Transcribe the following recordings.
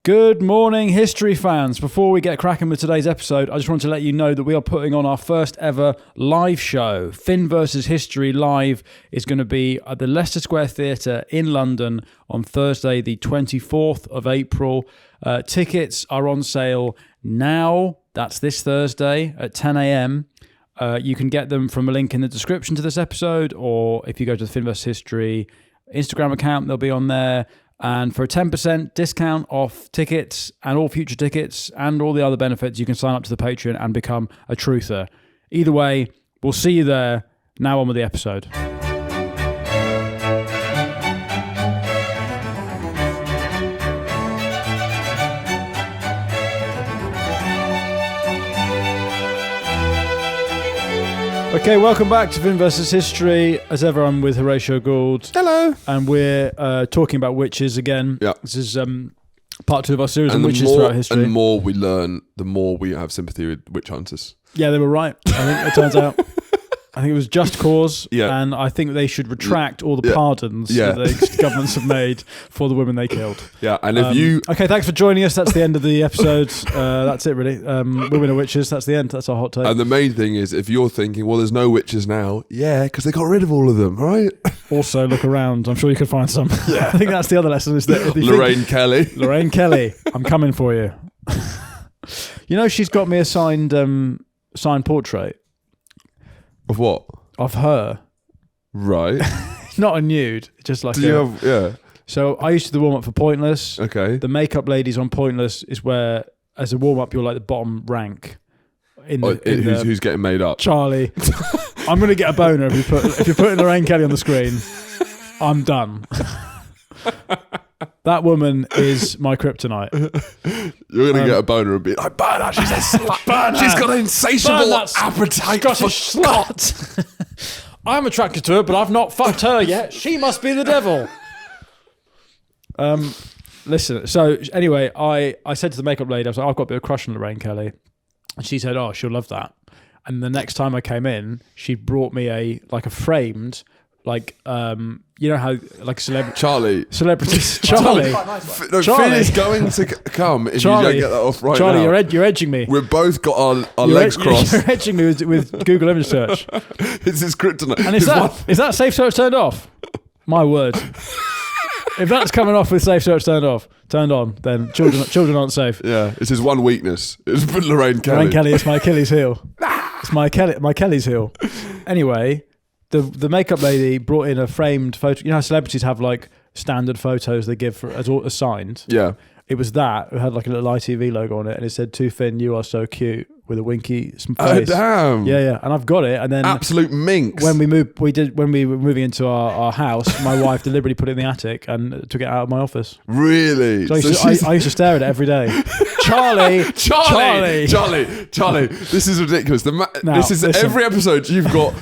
Good morning, history fans. Before we get cracking with today's episode, I just want to let you know that we are putting on our first ever live show. Finn vs. History Live is going to be at the Leicester Square Theatre in London on Thursday, the 24th of April. Tickets are on sale now. That's this Thursday at 10 a.m. You can get them from a link in the description to this episode, or if you go to the Finn vs. History Instagram account, they'll be on there. And for a 10% discount off tickets and all future tickets and all the other benefits, you can sign up to the Patreon and become a truther. Either way, we'll see you there. Now on with the episode. Okay, welcome back to Finn vs. History. As ever, I'm with Horatio Gould. Hello. And we're talking about witches again. Yeah. This is part 2 of our series on witches throughout history. And the more we learn, the more we have sympathy with witch hunters. Yeah, they were right. I think it turns out. I think it was just cause, and I think they should retract all the pardons that the governments have made for the women they killed. Yeah, and if you... Okay, thanks for joining us. That's the end of the episode. That's it, really. Women are witches. That's the end. That's our hot take. And the main thing is, if you're thinking, well, there's no witches now, because they got rid of all of them, right? Also, look around. I'm sure you could find some. I think that's the other lesson. Is that Lorraine Kelly. Lorraine Kelly, I'm coming for you. You know, she's got me a signed portrait. Of what? Of her. Right. Not a nude, just like So I used to do the warm-up for Pointless. Okay. The makeup ladies on Pointless is where, as a warm-up, you're like the bottom rank. Who's getting made up? Charlie. I'm going to get a boner if you're putting Lorraine Kelly on the screen. I'm done. That woman is my kryptonite. You're going to get a boner and be like, burn her, she's a slut. She's got an insatiable appetite for slut. I'm attracted to her, but I've not fucked her yet. She must be the devil. Listen, so anyway, I said to the makeup lady, I was like, I've got a bit of a crush on Lorraine Kelly. And she said, oh, she'll love that. And the next time I came in, she brought me a framed... you know how celebrities. Charlie. Finn is going to come if Charlie, you don't get that off right Charlie, now. you're edging me. We've both got our legs crossed. You're edging me with Google image search. It's his kryptonite. And is that safe search turned off? My word. If that's coming off with safe search turned on, then children aren't safe. Yeah, it's his one weakness. It's Lorraine Kelly. Lorraine Kelly is my Achilles heel. It's my Kelly's heel. Anyway. The makeup lady brought in a framed photo. You know how celebrities have standard photos they give as signed? Yeah. It was that. It had a little ITV logo on it, and it said, "To Finn, you are so cute," with a winky face. Oh damn! Yeah. And I've got it. And then absolute minx. When we were moving into our house, my wife deliberately put it in the attic and took it out of my office. Really? So I used to stare at it every day. Charlie. This is ridiculous. Listen, every episode you've got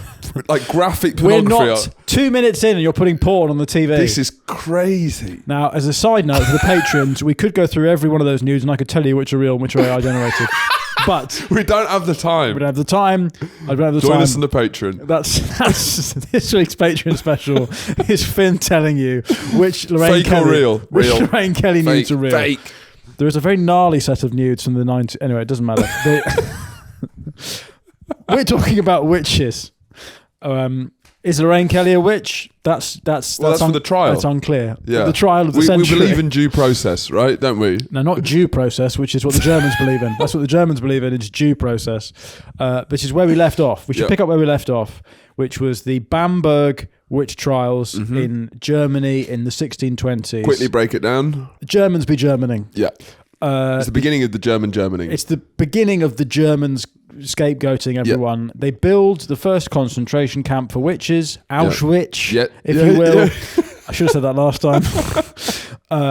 graphic pornography. We're not 2 minutes in and you're putting porn on the TV. This is crazy. Now, as a side note for the patrons, we could go through every one of those nudes and I could tell you which are real and which are AI generated. But we don't have the time. We don't have the time. I don't have the time. Join us on the Patreon. That's this week's Patreon special. Is Finn telling you which Lorraine Kelly, or real? Which Lorraine Kelly nudes are real? Fake. There is a very gnarly set of nudes from the 90s. Anyway, it doesn't matter. We're talking about witches. Is Lorraine Kelly a witch? That's for the trial. That's unclear. Yeah. The trial of the century. We believe in due process, right? Don't we? No, not due process, which is what the Germans believe in. That's what the Germans believe in. It's due process, which is where we left off. We should pick up where we left off, which was the Bamberg witch trials in Germany in the 1620s. Quickly break it down. Germans be Germaning. Yeah. It's the beginning of the Germaning. It's the beginning of the Germans scapegoating everyone. Yep. They build the first concentration camp for witches, Auschwitz, if you will. I should have said that last time.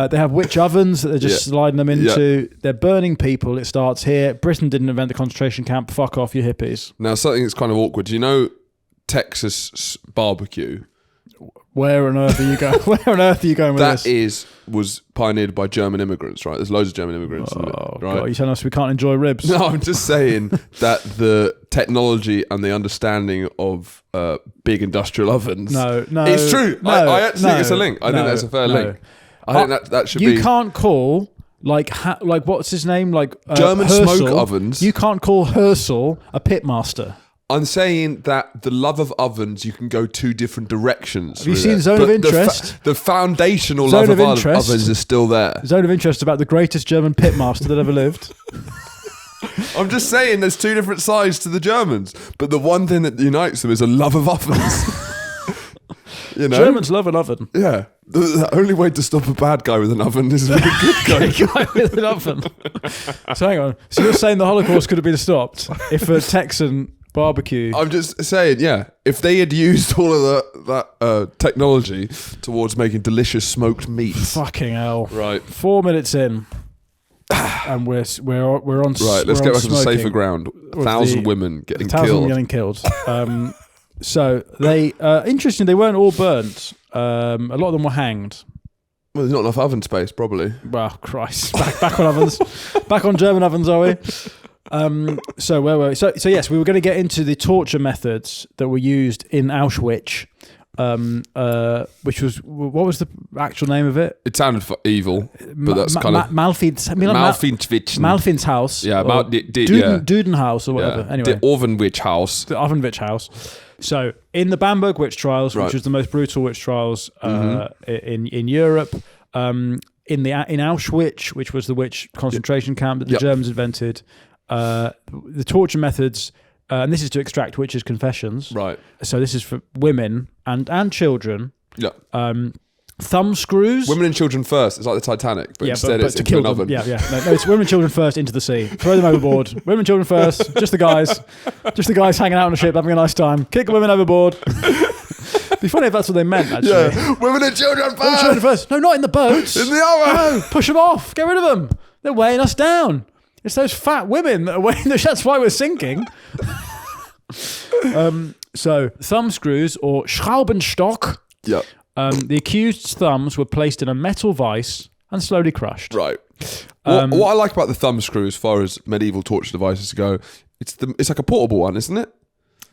They have witch ovens that they're just sliding them into. They're burning people. It starts here. Britain didn't invent the concentration camp. Fuck off, you hippies. Now, something that's kind of awkward. You know Texas barbecue? Where on earth are you going? Where on earth are you going with this? That was pioneered by German immigrants, right? There's loads of German immigrants in it, right? God, are you telling us we can't enjoy ribs? No, I'm just saying that the technology and the understanding of big industrial ovens. No, it's true. I actually think it's a link. I think that's a fair link. I think that should be. You can't call Like what's his name? Like German Hersel. smoke ovens. You can't call Hersel a pitmaster. I'm saying that the love of ovens, you can go two different directions. Have you seen Zone of Interest? The foundational Zone love of of Interest. ovens is still there. Zone of Interest about the greatest German pitmaster that ever lived. I'm just saying there's two different sides to the Germans, but the one thing that unites them is a love of ovens. You know? Germans love an oven. Yeah. The only way to stop a bad guy with an oven is with a good guy with an oven. So hang on. So you're saying the Holocaust could have been stopped if a Texan barbecue... I'm just saying, yeah, if they had used all of that technology towards making delicious smoked meats. Fucking hell. Right. 4 minutes in. And we're on. Right, let's get back to safer ground. 1,000 women getting killed. 1,000 getting killed. So they, interesting, they weren't all burnt. A lot of them were hanged. Well, there's not enough oven space, probably. Well, Christ, back on ovens, back on German ovens, are we? So where were we? So yes, we were going to get into the torture methods that were used in Auschwitz. Which was, what was the actual name of it? It sounded evil, but that's kind of Malfin's house. Yeah, Dudenhaus or whatever. Yeah. Anyway, The Ovenwitch House. The Ovenwitz House. So in the Bamberg witch trials, which was the most brutal witch trials in Europe, in Auschwitz, which was the witch concentration camp that the Germans invented, the torture methods. And this is to extract witches' confessions. Right. So this is for women and children. Yeah. Thumb screws. Women and children first. It's like the Titanic, but instead it's to into kill an them. oven. Yeah. No, it's women and children first into the sea. Throw them overboard. Women and children first. Just the guys. Just the guys hanging out on a ship having a nice time. Kick the women overboard. Be funny if that's what they meant, actually. Yeah. Women and children first. Women and children first. No, not in the boats. In the oven. No, push them off. Get rid of them. They're weighing us down. It's those fat women that are weighing the... That's why we're sinking. So thumb screws or Schraubenstock. Yeah. The accused's thumbs were placed in a metal vise and slowly crushed. Right. What I like about the thumb screw, as far as medieval torture devices go, it's like a portable one, isn't it?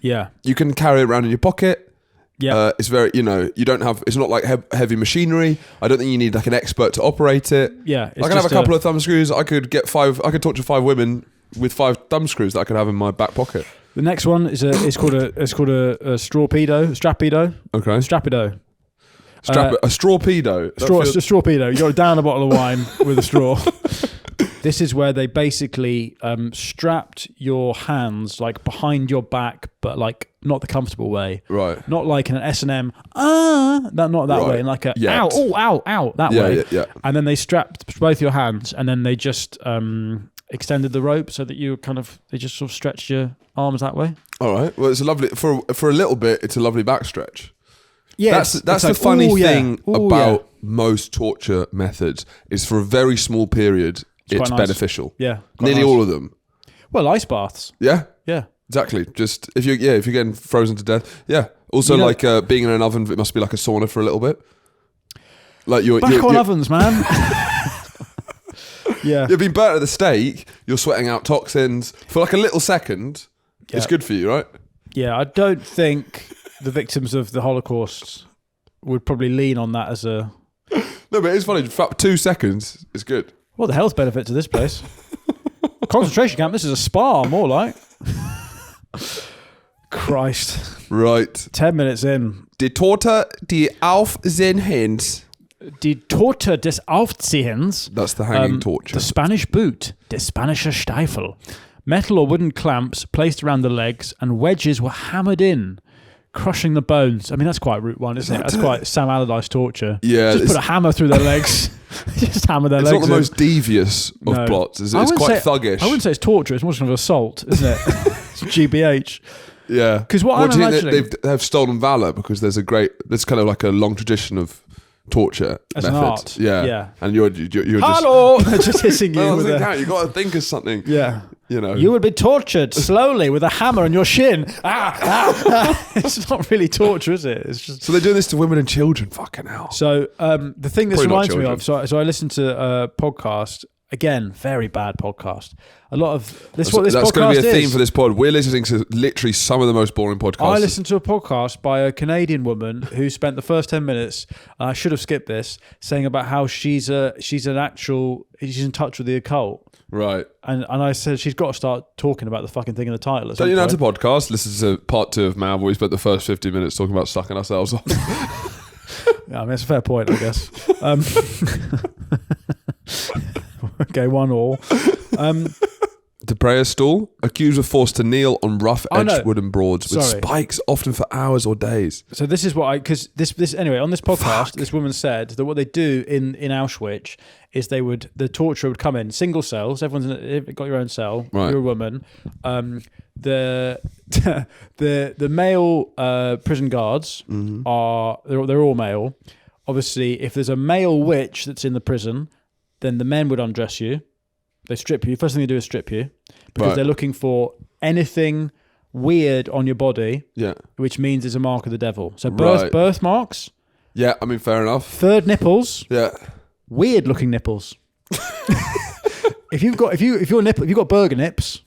Yeah. You can carry it around in your pocket. Yeah. It's very, you don't have, it's not like heavy machinery. I don't think you need like an expert to operate it. Yeah. I can have a couple of thumb screws. I could torture 5 women with 5 thumb screws that I could have in my back pocket. The next one is called a strapedo. Okay. Strapido. A strawpedo. A strawpedo. You got to down a bottle of wine with a straw. This is where they basically strapped your hands like behind your back, but like not the comfortable way. Right. Not like in an S&M. Not that way. In like a ow that way. Yeah. And then they strapped both your hands, and then they just extended the rope so that they just sort of stretched your arms that way. All right. Well, it's a lovely for a little bit. It's a lovely backstretch. Yeah, that's the funny thing about most torture methods is for a very small period it's nice. Beneficial. Yeah, nearly nice. all of them. Well, ice baths. Yeah, yeah, exactly. Just if you're getting frozen to death. Yeah. Also, being in an oven, it must be like a sauna for a little bit. Like you're ovens, man. Yeah, you've been burnt at the stake. You're sweating out toxins for like a little second. Yeah. It's good for you, right? Yeah, I don't think the victims of the Holocaust would probably lean on that as a... No, but it's funny. For 2 seconds, it's good. What the health benefit to this place? Concentration camp, this is a spa, more like. Christ. Right. 10 minutes in. Die Torte, die Aufziehens. Die Torte des Aufziehens. That's the hanging torture. The Spanish boot. Der spanische Stiefel. Metal or wooden clamps placed around the legs and wedges were hammered in, crushing the bones. I mean, that's quite route one, isn't it? That's quite Sam Allardyce torture. Yeah. Just put a hammer through their legs. Just hammer their legs. It's not the most devious of plots, is it? It's quite thuggish. I wouldn't say it's torture. It's more kind of assault, isn't it? It's GBH. Yeah. Because what I'm imagining... They've stolen valour because there's kind of like a long tradition of torture as method. An art. Yeah. And you're Hello! Just hissing you. You've got to think of something. Yeah. You would be tortured slowly with a hammer on your shin. It's not really torture, is it? It's just... So they're doing this to women and children. Fucking hell. So the thing this reminds me of, so I listened to a podcast Again, very bad podcast. A lot of this. That's What this going podcast to be a theme is. for this pod. We're listening to literally some of the most boring podcasts. I listened to a podcast by a Canadian woman who spent the first 10 minutes, and I should have skipped this, saying about how she's in touch with the occult. Right. And I said she's got to start talking about the fucking thing in the title. Don't you know it's a podcast? Listen to part 2 of Mav, where we spent the first 50 minutes talking about sucking ourselves off. Yeah, I mean, it's a fair point, I guess. Okay, 1-1. The prayer stool. Accused were forced to kneel on rough-edged wooden boards with Sorry. spikes, often for hours or days. So this is what because this anyway on this podcast, this woman said that what they do in Auschwitz is the torturer would come in single cells. Everyone's got your own cell. Right. You're a woman. The male prison guards are they're all male. Obviously, if there's a male witch that's in the prison, then the men would undress you. They strip you. First thing they do is strip you because they're looking for anything weird on your body, which means it's a mark of the devil. So birthmarks. Yeah, I mean, fair enough. Third nipples. Yeah. Weird looking nipples. if you've got burger nips,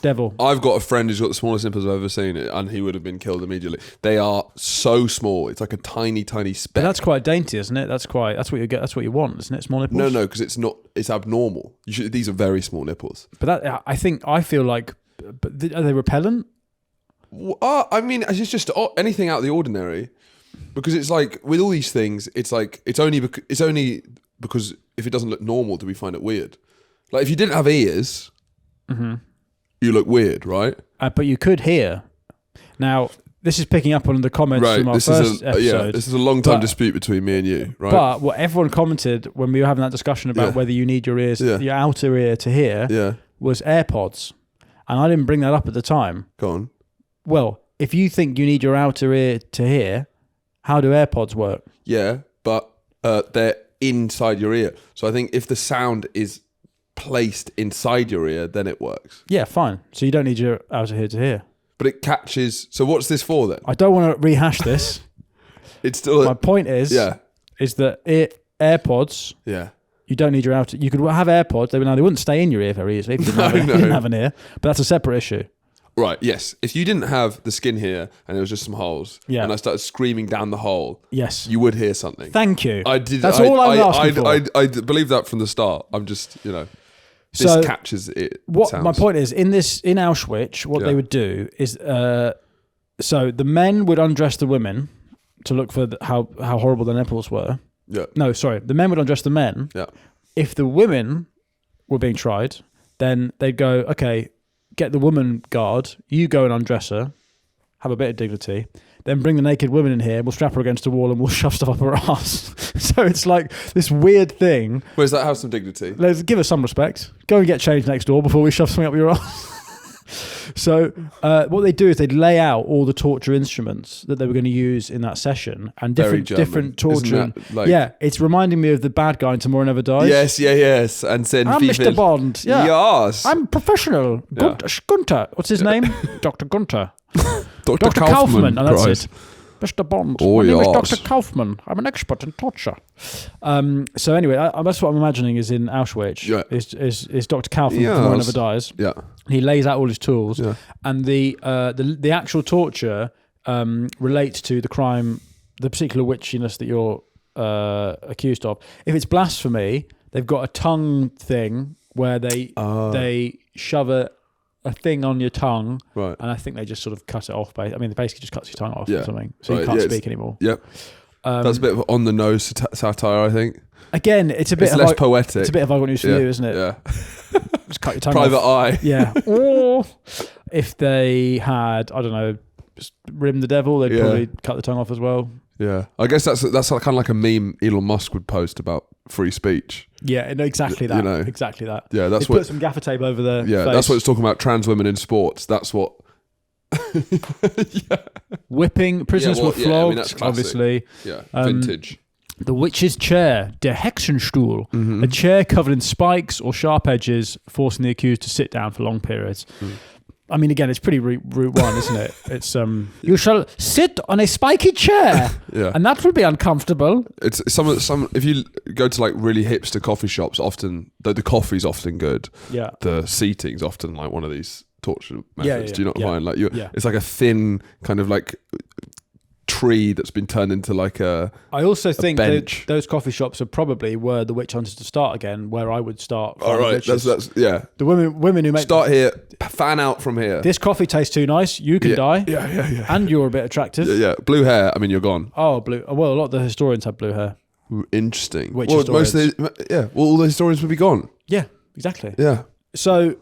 devil. I've got a friend who's got the smallest nipples I've ever seen, and he would have been killed immediately. They are so small; it's like a tiny, tiny speck. But that's quite dainty, isn't it? That's what you get. That's what you want, isn't it? Small nipples. No, because it's not. It's abnormal. These are very small nipples. But I feel like, are they repellent? I mean, it's just anything out of the ordinary, because it's like with all these things, it's like it's only because if it doesn't look normal, do we find it weird? Like if you didn't have ears. Mm-hmm. You look weird, right? But you could hear. Now, this is picking up on the comments from our first episode. This is a long-time dispute between me and you, right? But what everyone commented when we were having that discussion about whether you need your ears, your outer ear to hear, was AirPods. And I didn't bring that up at the time. Go on. Well, if you think you need your outer ear to hear, how do AirPods work? Yeah, but they're inside your ear. So I think if the sound is placed inside your ear, then it works. Yeah, fine. So you don't need your outer ear to hear. But it catches. So what's this for then? I don't want to rehash this. It's still. My point is that AirPods. Yeah. You don't need your outer. You could have AirPods. They wouldn't stay in your ear very easily if you didn't have an ear. But that's a separate issue. Right. Yes. If you didn't have the skin here and there was just some holes, and I started screaming down the hole, you would hear something. Thank you. I did. That's all I'm asking for. I believe that from the start. I'm just This catches it. My point is, in Auschwitz, what they would do is, so the men would undress the women to look for how horrible their nipples were. Yeah. No, sorry. The men would undress the men. Yeah. If the women were being tried, then they'd go, okay, get the woman guard. You go and undress her. Have a bit of dignity. Then bring the naked woman in here. We'll strap her against a wall and we'll shove stuff up her ass. So it's like this weird thing. Where's that have some dignity? Let's give us some respect. Go and get changed next door before we shove something up your ass. So what they do is they'd lay out all the torture instruments that they were going to use in that session and different torture. It's reminding me of the bad guy in Tomorrow Never Dies. Yes. And send I'm Mr. Bond. Yeah. Yes. I'm professional. Yeah. Gunter. What's his name? Dr. Gunter. Dr. Kaufman. And that's Christ. it. Mr. Bond. Oh, My name is yes. Dr. Kaufman. I'm an expert in torture. So anyway, that's what I'm imagining is in Auschwitz. Yeah. Is Dr. Kaufman from Tomorrow Never Dies. Yeah. He lays out all his tools, and the actual torture relates to the crime, the particular witchiness that you're accused of. If it's blasphemy, they've got a tongue thing where they shove a thing on your tongue, right? And I think they just sort of cut it off. They basically just cuts your tongue off or something, so right. you can't speak anymore. Yep. That's a bit of on the nose satire, I think. Again, it's a bit less poetic. It's a bit of I got news for you, isn't it? Yeah. Just cut your tongue Private off. eye. Yeah. Or if they had, I don't know, just rimmed the devil, they'd probably cut the tongue off as well. Yeah. I guess that's kind of like a meme Elon Musk would post about free speech. Yeah, no, exactly that. Exactly that. Yeah, that's they what. Put some gaffer tape over their Yeah, face. that's what it's talking about. Trans women in sports. That's what. Whipping. Prisoners were flogged. I mean, that's classic. Obviously. Yeah. Vintage. The witch's chair, der Hexenstuhl, a chair covered in spikes or sharp edges, forcing the accused to sit down for long periods. I mean, again, it's pretty route one, isn't it? It's you shall sit on a spiky chair, Yeah. and that will be uncomfortable. It's some. If you go to like really hipster coffee shops, often the coffee's often good. Yeah. The seating's often like one of these torture methods. Yeah. Do you not Yeah. find like Yeah. it's like a thin kind of like tree that's been turned into like a. I also think bench. those coffee shops are probably where the witch hunters to start again, where I would start. All right, witches. that's yeah. The women who make Start here, fan out from here. this coffee tastes too nice. You can die, Yeah. and you're a bit attractive. Yeah. Blue hair. I mean, you're gone. Oh, blue. Well, a lot of the historians have blue hair. Interesting. Which well, most of the, all the historians would be gone. Yeah, exactly. Yeah. So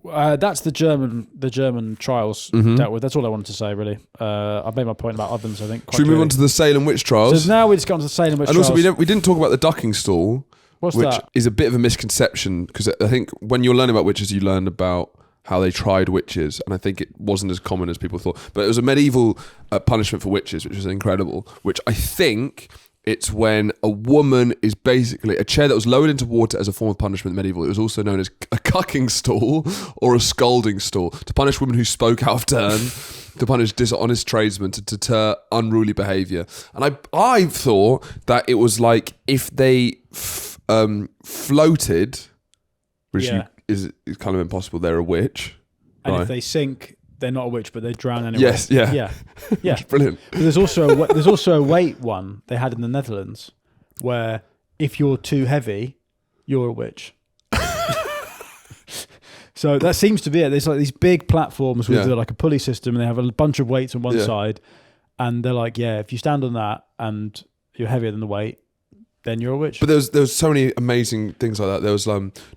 that's the German trials dealt with. That's all I wanted to say, really. I've made my point about ovens, I think. Should we move on to the Salem witch trials? So now we just got on to the Salem witch and trials. also, we didn't talk about the ducking stool, What's which that? is a bit of a misconception because I think when you're learning about witches, you learn about how they tried witches, and I think it wasn't as common as people thought. But it was a medieval punishment for witches, which was incredible. Which I think it's when a woman is basically a chair that was lowered into water as a form of punishment. Medieval. It was also known as a cucking stool or a scalding stool to punish women who spoke out of turn, to punish dishonest tradesmen, to deter unruly behaviour. And I thought that it was like if they floated, which is kind of impossible. They're a witch, and right? if they sink, they're not a witch, but they drown anyway. Yes, yeah. Yeah. Brilliant. But there's also a weight one they had in the Netherlands, where if you're too heavy, you're a witch. So that seems to be it. There's like these big platforms with like a pulley system, and they have a bunch of weights on one side, and they're like, if you stand on that and you're heavier than the weight, then you're a witch. But there was so many amazing things like that. There was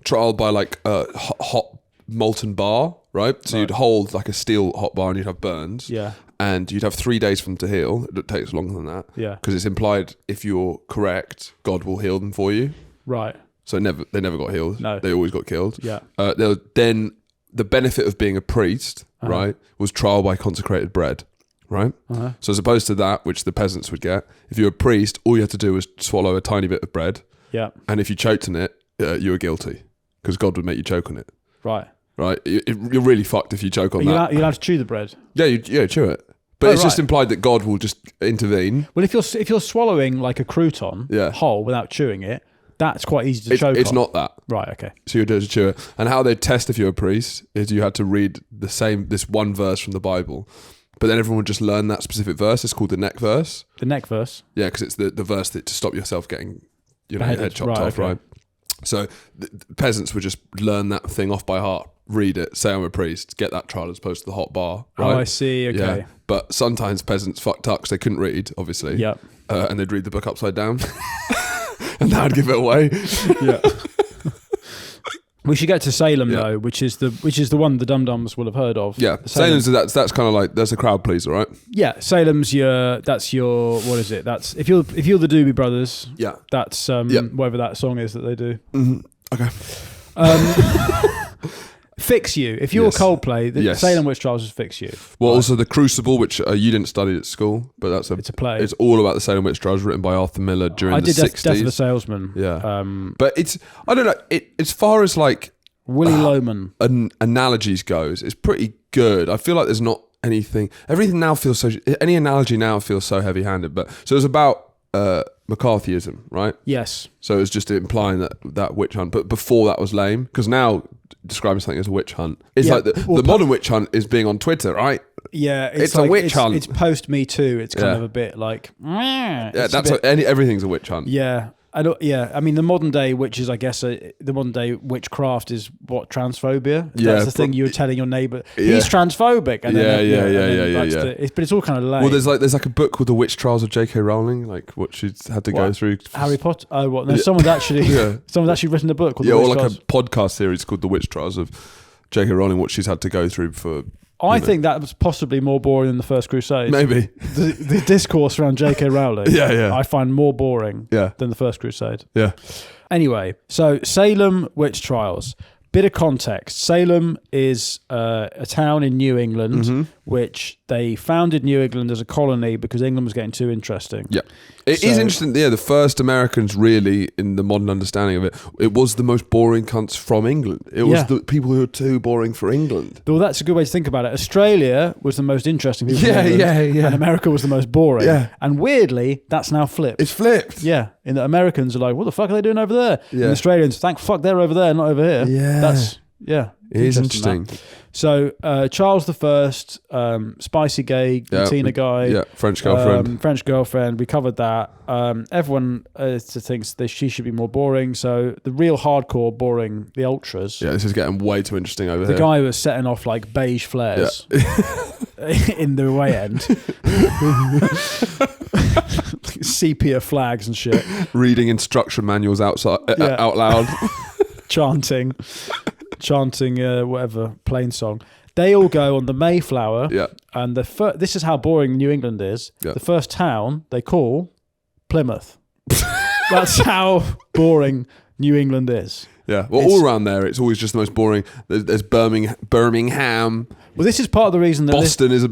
trial by like a hot molten bar, right? So you'd hold like a steel hot bar and you'd have burns. Yeah. And you'd have 3 days for them to heal. It takes longer than that. Yeah. Because it's implied if you're correct, God will heal them for you. Right. So they never got healed. No. They always got killed. Yeah. Then the benefit of being a priest, right, was trial by consecrated bread. Right? So as opposed to that, which the peasants would get, if you were a priest, all you had to do was swallow a tiny bit of bread. Yeah. And if you choked on it, you were guilty because God would make you choke on it. Right. Right? You're really fucked if you choke on that. You're allowed to chew the bread. Yeah, you chew it. But it's just implied that God will just intervene. Well, if you're swallowing like a crouton whole without chewing it, that's quite easy to choke on. It's not that. Right, okay. So you'd have to chew it. And how they'd test if you're a priest is you had to read this one verse from the Bible. But then everyone would just learn that specific verse. It's called the neck verse. The neck verse? Yeah, because it's the verse that to stop yourself getting your head chopped off, right? So the peasants would just learn that thing off by heart, read it, say I'm a priest, get that trial as opposed to the hot bar, right? Oh, I see, okay. Yeah. But sometimes peasants fucked up because they couldn't read, obviously. Yep. And they'd read the book upside down. And that would give it away. Yeah. We should get to Salem though, which is the one the dum-dums will have heard of. Yeah, Salem's that's kind of like that's a crowd pleaser, right? Yeah, Salem's what is it? That's if you're the Doobie Brothers. Yeah, that's whatever that song is that they do. Mm-hmm. Okay. Fix You. If you're Coldplay, the Salem Witch Trials is Fix You. Well, also The Crucible, which you didn't study at school, but it's a play. It's all about the Salem Witch Trials, written by Arthur Miller during the 60s. Death of the Salesman. Yeah. But it's, I don't know, as far as like Willie Loman analogies goes, it's pretty good. I feel like there's not anything. Everything now feels so. Any analogy now feels so heavy-handed. But so it was about McCarthyism, right? Yes. So it was just implying that witch hunt, but before that was lame because now describing something as a witch hunt, it's like the modern witch hunt is being on Twitter, right? Yeah, it's like, a witch hunt. It's post Me Too. It's kind of a bit like everything's a witch hunt. Yeah. I mean, the modern day witches, I guess, the modern day witchcraft is what, transphobia? That's the thing you were telling your neighbour. He's transphobic. And but it's all kind of lame. Well, there's like a book called The Witch Trials of J.K. Rowling, like what she's had to go through. Harry Potter? Oh, what? No, someone's actually written a book called The Witch or like Trials. a podcast series called The Witch Trials of J.K. Rowling, what she's had to go through for... I think that was possibly more boring than the First Crusade. Maybe. The discourse around J.K. Rowling, I find more boring than the First Crusade. Yeah. Anyway, so Salem Witch Trials. bit of context. Salem is a town in New England, which they founded New England as a colony because England was getting too interesting. Yeah. It is interesting. Yeah, the first Americans really, in the modern understanding of it, it was the most boring cunts from England. It was the people who were too boring for England. Well, that's a good way to think about it. Australia was the most interesting people from England, and America was the most boring. Yeah. And weirdly, that's now flipped. It's flipped. Yeah. In that Americans are like, what the fuck are they doing over there? Yeah. And Australians, thank fuck they're over there, not over here. Yeah. That's, it is interesting. So Charles I, spicy gay, Latina guy, French girlfriend. We covered that. Everyone thinks that she should be more boring. So the real hardcore boring, the ultras. Yeah, this is getting way too interesting over here. The here. guy who was setting off like beige flares in the away end, sepia flags and shit, reading instruction manuals out loud, chanting whatever plain song. They all go on the Mayflower, and this is how boring New England is. The first town they call Plymouth. That's how boring New England is. Yeah, well, all around there, it's always just the most boring. There's Birmingham. Well, this is part of the reason that Boston is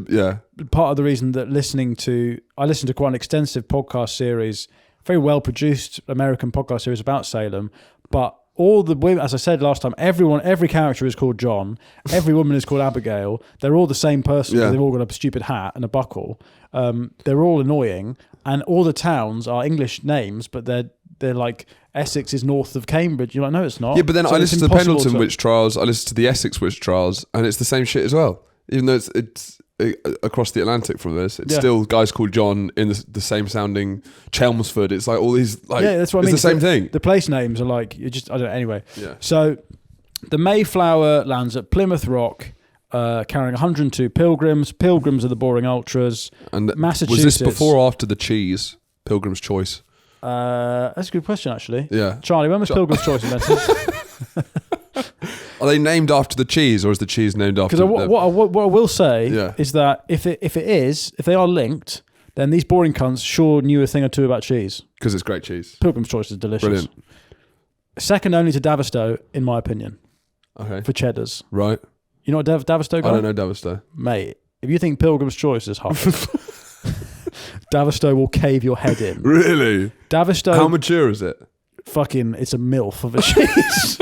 part of the reason that I listened to quite an extensive podcast series, very well produced American podcast series about Salem, but all the women, as I said last time, every character is called John. Every woman is called Abigail. They're all the same person. They've all got a stupid hat and a buckle. They're all annoying, and all the towns are English names, but they're like Essex is north of Cambridge. You're like, no, it's not. Yeah, but then I listened to the Pendleton witch trials. I listened to the Essex witch trials, and it's the same shit as well. Even though it's across the Atlantic from this, it's still guys called John in the same sounding Chelmsford. It's like all these that's what I mean. It's the same thing. The place names are like I don't know. Anyway, so the Mayflower lands at Plymouth Rock, carrying 102 pilgrims. Pilgrims are the boring ultras. And Massachusetts. Was this before or after the cheese? Pilgrim's Choice. That's a good question, actually. Yeah, Charlie, when was Pilgrim's Choice invented? Are they named after the cheese, or is the cheese named after? Because what I will say is that if they are linked, then these boring cunts sure knew a thing or two about cheese. Because it's great cheese. Pilgrim's Choice is delicious. Brilliant. Second only to Davistow, in my opinion. Okay. For cheddars. Right. You know what Davistow got? I don't know Davistow. Mate, if you think Pilgrim's Choice is hot, Davistow will cave your head in. Really? Davistow. How mature is it? Fucking, it's a MILF of a cheese.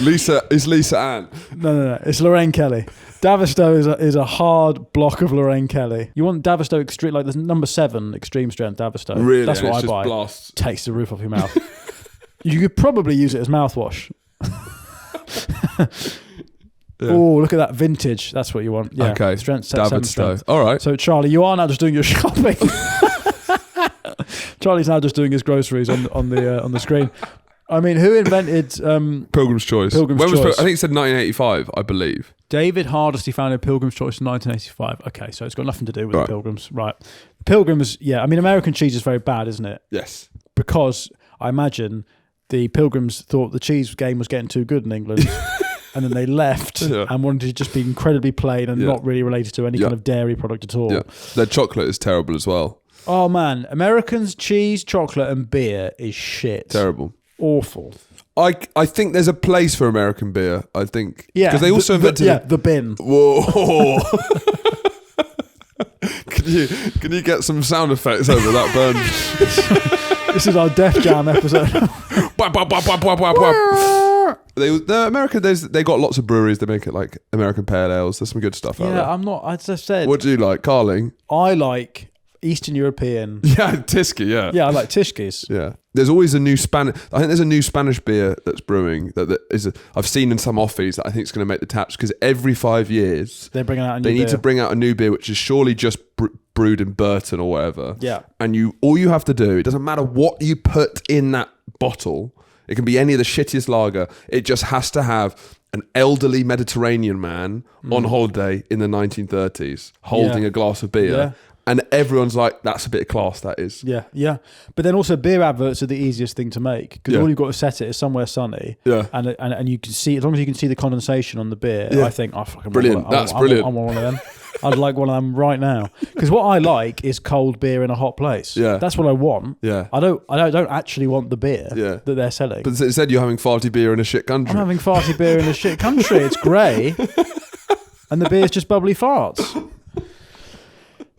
Lisa Ann. No. It's Lorraine Kelly. Davistow is a hard block of Lorraine Kelly. You want Davistow extreme, like the number 7 extreme strength Davistow. Really? That's what I buy. Blast. Takes the roof off your mouth. You could probably use it as mouthwash. Oh, look at that vintage. That's what you want. Yeah. Okay. Strength, 7 strength. All right. So Charlie, you are now just doing your shopping. Charlie's now just doing his groceries on the screen. I mean, who invented Pilgrim's Choice? Choice. I think it said 1985, I believe. David Hardesty founded Pilgrim's Choice in 1985. Okay, so it's got nothing to do with the Pilgrims. Right. Pilgrims, I mean, American cheese is very bad, isn't it? Yes. Because I imagine the Pilgrims thought the cheese game was getting too good in England. And then they left and wanted to just be incredibly plain and not really related to any kind of dairy product at all. Yeah. Their chocolate is terrible as well. Oh, man. Americans' cheese, chocolate and beer is shit. Terrible. Awful. I think there's a place for American beer. I think because they also invented the bin. Whoa! Can you get some sound effects over that burn? This is our Def Jam episode. They got lots of breweries. They make it like American pale ales. There's some good stuff out there. I'm not. I just said. What do you like, Carling? I like Eastern European. Yeah, Tyskie, Yeah, I like Tishkis. Yeah. There's always a new Spanish... I think there's a new Spanish beer that's brewing that is... I've seen in some offies that I think is going to make the taps because every 5 years... They're bringing out a new beer. They need to bring out a new beer which is surely just brewed in Burton or whatever. Yeah. And all you have to do, it doesn't matter what you put in that bottle, it can be any of the shittiest lager, it just has to have an elderly Mediterranean man on holiday in the 1930s holding a glass of beer. Yeah. and everyone's like, that's a bit of class, that is. Yeah, yeah. But then also beer adverts are the easiest thing to make because all you've got to set it is somewhere sunny. Yeah. And you can see, as long as you can see the condensation on the beer, I think, oh, fucking brilliant. That's brilliant. I want one of them. I'd like one of them right now. Because what I like is cold beer in a hot place. Yeah. That's what I want. Yeah. I don't actually want the beer that they're selling. But it said you're having farty beer in a shit country. I'm having farty beer in a shit country. It's grey. And the beer's just bubbly farts.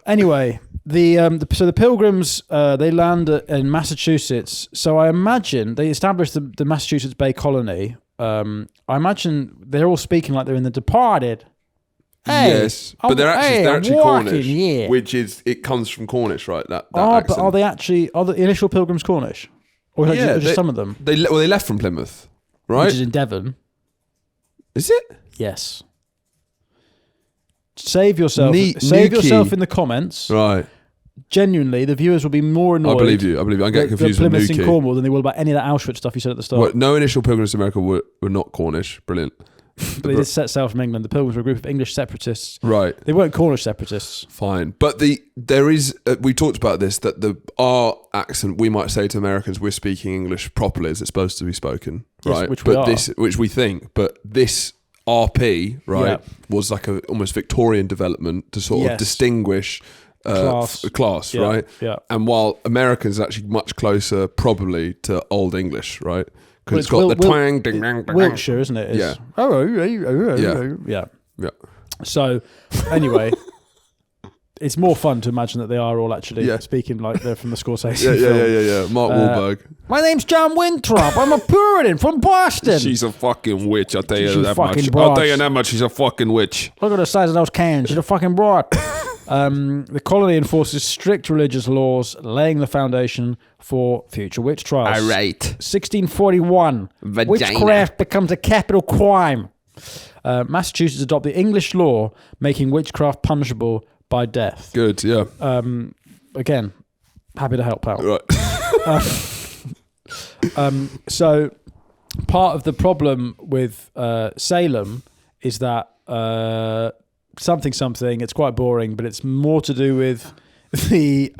Anyway, so the Pilgrims, they land in Massachusetts. So I imagine they established the Massachusetts Bay Colony. I imagine they're all speaking like they're in The Departed. Hey, yes, but they're actually Cornish, yeah. which is, it comes from Cornish, right? That but are the initial Pilgrims Cornish? Or is that just some of them? They left from Plymouth, right? Which is in Devon. Is it? Yes. Save yourself in the comments. Right. Genuinely, the viewers will be more annoyed. I believe you. I get confused with Plymouth in Newquay. Cornwall than they will about any of that Auschwitz stuff you said at the start. Well, no initial Pilgrims to America were not Cornish. Brilliant. But they did set sail from England. The Pilgrims were a group of English separatists. Right. They weren't Cornish separatists. Fine. But there is, we talked about this, that our accent, we might say to Americans, we're speaking English properly as it's supposed to be spoken. Right. Yes, which we think. But this RP, right, was like a almost Victorian development to sort of distinguish class, right? Yeah. And while Americans are actually much closer probably to Old English, right? Because it's got the twang, ding, ding, ding. Wiltshire, isn't it? Yeah. Yeah. So, anyway, it's more fun to imagine that they are all actually speaking like they're from the Scorsese film. Yeah. Mark Wahlberg. My name's John Winthrop. I'm a Puritan from Boston. She's a fucking witch. I'll tell you She's that fucking much. broad. I'll tell you that much. She's a fucking witch. Look at the size of those cans. She's a fucking broad. The colony enforces strict religious laws, laying the foundation for future witch trials. All right. 1641. Vagina. Witchcraft becomes a capital crime. Massachusetts adopt the English law, making witchcraft punishable by death. Good, yeah. Again, happy to help out. Right. So part of the problem with Salem is that something, it's quite boring, but it's more to do with the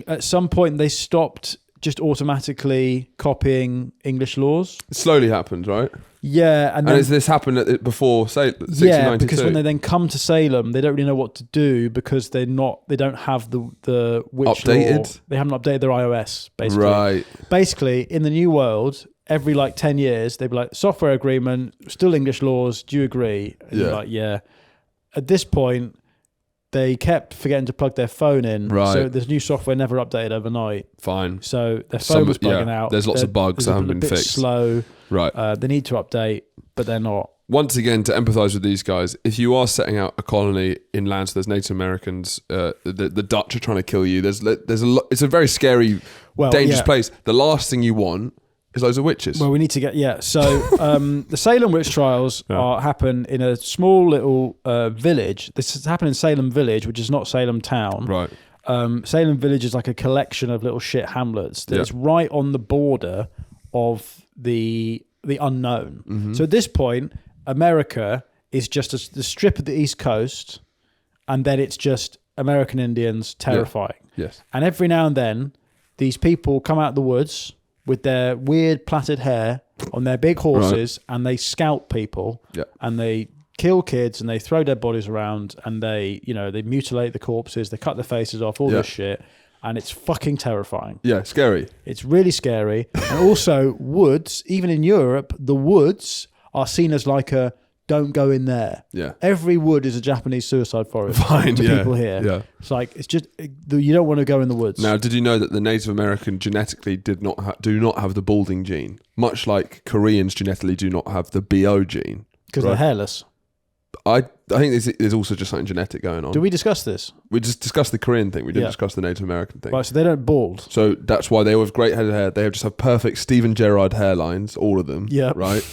at some point they stopped just automatically copying English laws. It slowly happened, right? Yeah, and has this happened before 1692? Yeah, because when they then come to Salem, they don't really know what to do because they don't have the witch updated law. They haven't updated their iOS, basically. Right. Basically, in the new world, every 10 years, they'd be like, software agreement, still English laws, do you agree? And you're like, yeah. At this point, they kept forgetting to plug their phone in. Right. So this new software never updated overnight. Fine. So their phone was bugging out. There's lots of bugs that haven't been fixed. Slow. Right. They need to update, but they're not. Once again, to empathise with these guys, if you are setting out a colony in lands, there's Native Americans, the Dutch are trying to kill you. There's a lot. It's a very scary, dangerous place. The last thing you want is loads of witches. Well, we need to get So the Salem witch trials happen in a small little village. This has happened in Salem Village, which is not Salem town. Right. Salem Village is like a collection of little shit hamlets that's right on the border of the unknown. Mm-hmm. So at this point, America is just the strip of the East Coast, and then it's just American Indians, terrifying. Yeah. Yes. And every now and then, these people come out of the woods with their weird plaited hair on their big horses, and they scalp people, and they kill kids, and they throw dead bodies around, and they mutilate the corpses, they cut their faces off, all this shit, and it's fucking terrifying. Yeah, scary. It's really scary. And also, woods, even in Europe, the woods are seen as like a don't go in there. Yeah. Every wood is a Japanese suicide forest to people here. Yeah. It's like, it's just, you don't want to go in the woods. Now, did you know that the Native American genetically do not have the balding gene? Much like Koreans genetically do not have the BO gene. Because they're hairless. I think there's also just something genetic going on. Did we discuss this? We just discussed the Korean thing. We didn't discuss the Native American thing. Right, so they don't bald. So that's why they all have great head of hair. They just have perfect Steven Gerrard hairlines, all of them. Yeah. Right?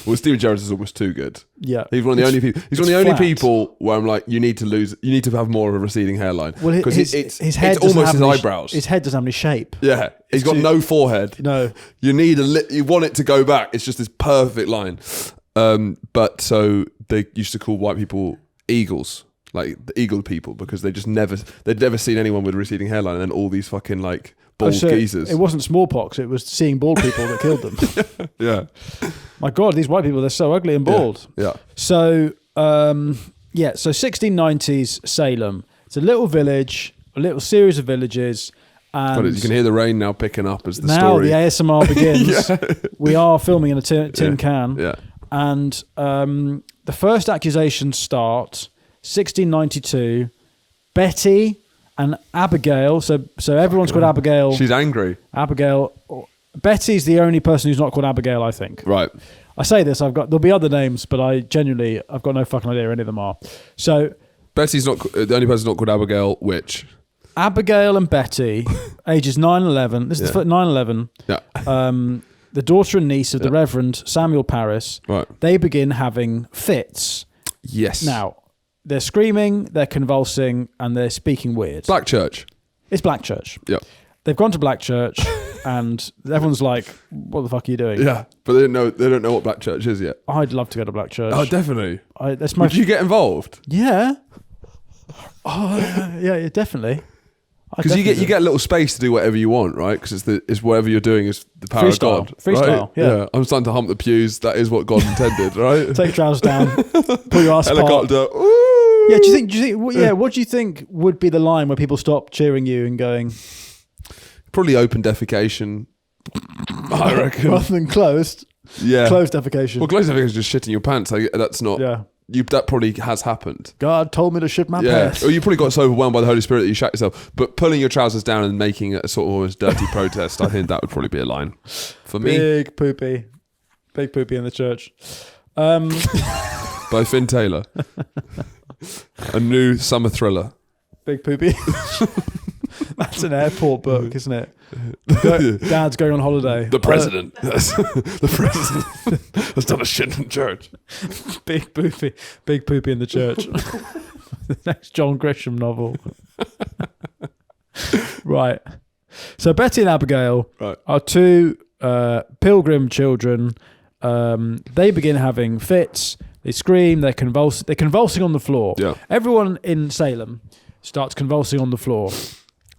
Well, Steven Gerrard is almost too good. Yeah. He's one of the only people. He's one of the only people where I'm like, you need to have more of a receding hairline. Well, because his head it's almost his eyebrows. His head doesn't have any shape. Yeah. He's got no forehead. No. You want it to go back. It's just this perfect line. But so they used to call white people eagles. like the eagle people, because they'd never seen anyone with a receding hairline, and then all these fucking like bald geezers. It wasn't smallpox, it was seeing bald people that killed them. Yeah. My God, these white people, they're so ugly and bald. Yeah. So, so 1690s Salem. It's a little village, a little series of villages. And You can hear the rain now picking up as the now story. the ASMR begins. We are filming in a tin can. Yeah. And the first accusations start 1692. Betty and Abigail. So everyone's called Abigail. She's angry. Abigail. Betty's the only person who's not called Abigail, I think. Right. I say this, there'll be other names, but I've got no fucking idea who any of them are. So Betty's not the only person not called Abigail. Which? Abigail and Betty, ages 9 and 11. This is 9 and 11. Yeah. The daughter and niece of the Reverend Samuel Parris. Right. They begin having fits. Yes. Now, they're screaming, they're convulsing, and they're speaking weird. Black church. It's Black Church. Yeah. They've gone to Black Church, and everyone's like, "What the fuck are you doing?" Yeah, but they don't know what Black Church is yet. I'd love to go to Black Church. Oh, definitely. That's my. Would you get involved? Yeah. Oh, yeah, definitely. Because you get a little space to do whatever you want, right? Because it's whatever you're doing is the power Freestyle. of God. Freestyle, right? yeah. I'm starting to hump the pews. That is what God intended, right? Take your trousers down, pull your ass apart. Helicopter. Ooh. Yeah, do you think? Yeah, what do you think would be the line where people stop cheering you and going? Probably open defecation. I reckon. Rather than closed. Yeah. Closed defecation. Well, closed defecation is just shitting your pants. That's not. Yeah. That probably has happened. God told me to shit my pants. Or you probably got so overwhelmed by the Holy Spirit that you shat yourself. But pulling your trousers down and making it a sort of almost dirty protest, I think that would probably be a line for me. Big poopy in the church. By Finn Taylor. A new summer thriller. Big poopy. That's an airport book, isn't it? Dad's going on holiday. The president. The president has done a shit in church. Big poopy in the church. The next John Grisham novel. Right. So Betty and Abigail are two pilgrim children. They begin having fits. They scream. They're convulsing on the floor. Yeah. Everyone in Salem starts convulsing on the floor.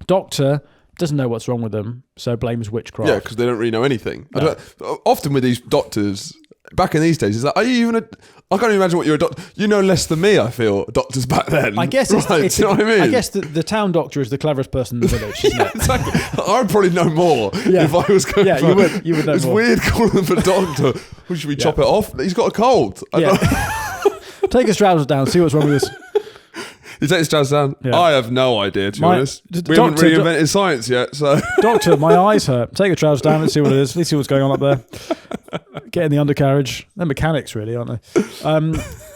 Doctor doesn't know what's wrong with them, so blames witchcraft. Yeah, because they don't really know anything. No. Often with these doctors, back in these days, it's like, are you even I can't even imagine what you're a doctor. You know less than me, I feel, doctors back then. I guess it's, right, it's do you know what I mean? I guess the town doctor is the cleverest person in the village, isn't it? Exactly. I'd probably know more if I was going. Yeah, you would know it's more. weird calling them for doctor. Well, should we chop it off? He's got a cold. Take his trousers down, see what's wrong with this. He takes his trousers down. Yeah. I have no idea, to be honest. We haven't doctor, really invented science yet, so. Doctor, my eyes hurt. Take your trousers down. Let's see what it is. Let's see what's going on up there. Get in the undercarriage. They're mechanics, really, aren't they?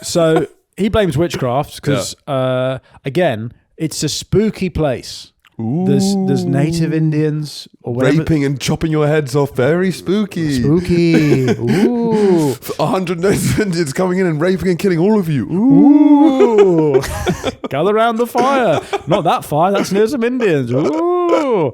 So he blames witchcraft because, again, it's a spooky place. Ooh. There's native Indians or whatever. Raping and chopping your heads off. Very spooky. Spooky. Ooh. 100 native Indians coming in and raping and killing all of you. Ooh. Gather around the fire. Not that fire. That's near some Indians. Ooh.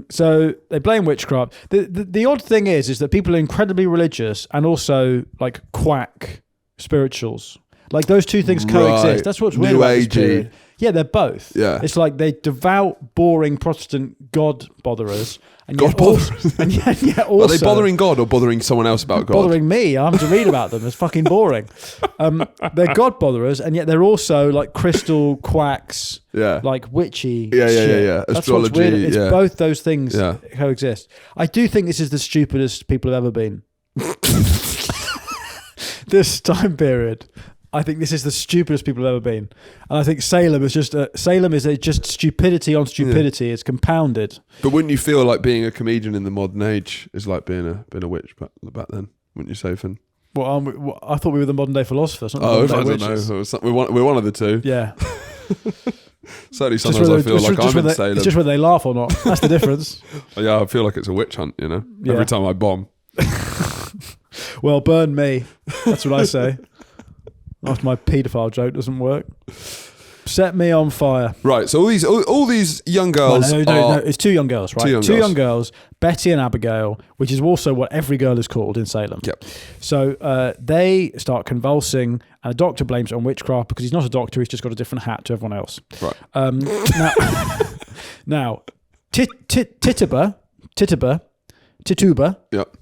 So they blame witchcraft. The odd thing is that people are incredibly religious and also like quack spirituals. Like those two things coexist. Right. That's what's weird New about this agey. period. Yeah, they're both. Yeah. It's like they devout, boring Protestant God botherers. And God yet also, botherers? and yet also... Are they bothering God or bothering someone else about God? Bothering me. I'm to read about them. It's fucking boring. They're God botherers, and yet they're also like crystal quacks, like witchy shit. Yeah. That's Astrology, what's weird. It's both those things Yeah. coexist. I do think this is the stupidest people have ever been. This time period. I think this is the stupidest people have ever been, and I think Salem is just stupidity on stupidity. It's compounded. But wouldn't you feel like being a comedian in the modern age is like being a witch back then? Wouldn't you say, Finn? Well, I thought we were the modern day philosophers. Not I the modern day don't witches. know. We're one of the two. Yeah. Certainly, sometimes I feel like I'm in Salem. It's just whether they laugh or not. That's the difference. Yeah, I feel like it's a witch hunt. You know, every time I bomb. Well, burn me. That's what I say. After my paedophile joke doesn't work. Set me on fire. Right. So all these young girls. No. It's two young girls, right? Two young girls, Betty and Abigail, which is also what every girl is called in Salem. Yep. So they start convulsing, and a doctor blames it on witchcraft because he's not a doctor. He's just got a different hat to everyone else. Right. Now, Tituba. Yep.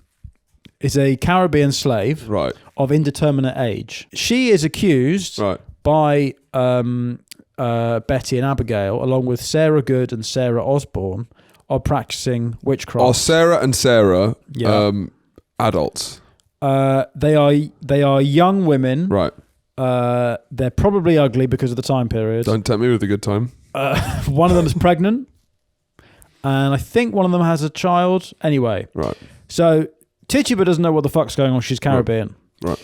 Is a Caribbean slave of indeterminate age. She is accused by Betty and Abigail, along with Sarah Good and Sarah Osborne, of practicing witchcraft. Are Sarah and Sarah adults? They are young women. Right. They're probably ugly because of the time period. Don't tempt me with a good time. One of them is pregnant, and I think one of them has a child. Anyway. Right. So Tituba doesn't know what the fuck's going on. She's Caribbean. Right.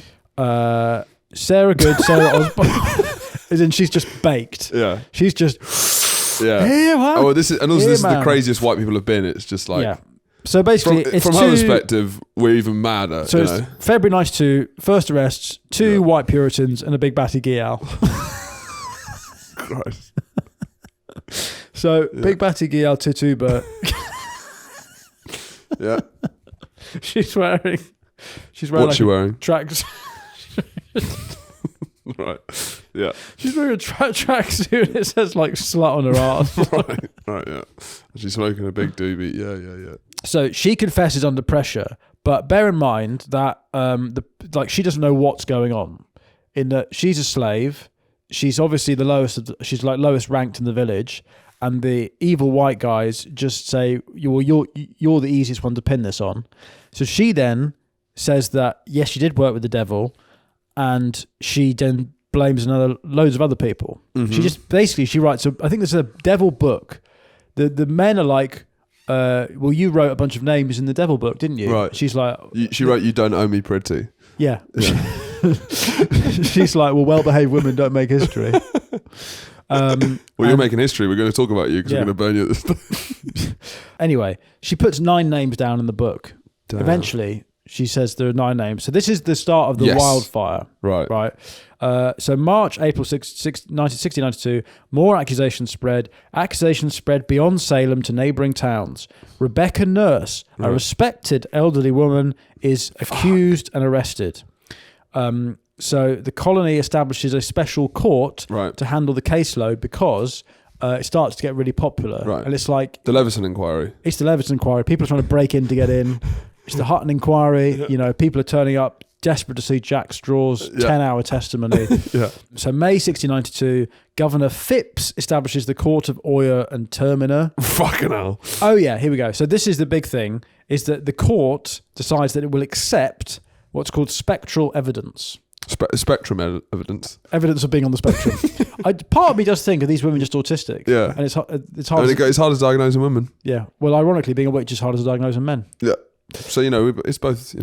Sarah Good, Sarah Osborne, as in she's just baked. Yeah. She's just. Yeah. Here, oh, this is the craziest white people have been. It's just like. Yeah. So basically, from her perspective, we're even madder. So it's February 92, first arrests, two white Puritans and a big batty Gial. Christ. So big batty Gial Tituba. Yeah. She's wearing. What's she wearing? Tracks. Right. Yeah. She's wearing a tracksuit. It says like slut on her arse. Right. Yeah. She's smoking a big doobie. Yeah. So she confesses under pressure, but bear in mind that she doesn't know what's going on. In that she's a slave, she's obviously the lowest. She's like lowest ranked in the village, and the evil white guys just say, you're the easiest one to pin this on." So she then says that yes, she did work with the devil, and she then blames loads of other people. Mm-hmm. She just basically writes I think there's a devil book. The men are like, well, you wrote a bunch of names in the devil book, didn't you? Right. She's like, she wrote, "You don't owe me pretty." Yeah. She's like, well-behaved women don't make history. You're making history. We're going to talk about you because we're going to burn you at this. Anyway, she puts 9 names down in the book. Damn. Eventually, she says there are 9 names. So this is the start of the wildfire. Right. So March, April 1992, more accusations spread. Accusations spread beyond Salem to neighbouring towns. Rebecca Nurse, a respected elderly woman, is accused and arrested. So the colony establishes a special court to handle the caseload because it starts to get really popular. Right. And it's like... The Leveson Inquiry. It's the Leveson Inquiry. People are trying to break in to get in. It's the Hutton Inquiry. You know, people are turning up desperate to see Jack Straw's 10-hour testimony. So May 1692, Governor Phipps establishes the Court of Oyer and Terminer. Fucking hell. Oh yeah, here we go. So this is the big thing, is that the court decides that it will accept what's called spectral evidence. Spectrum evidence. Evidence of being on the spectrum. Part of me does think, are these women just autistic? Yeah. And it's hard. It's hard to diagnose in women. Yeah. Well, ironically, being a witch is harder to diagnose in men. Yeah. So, it's both,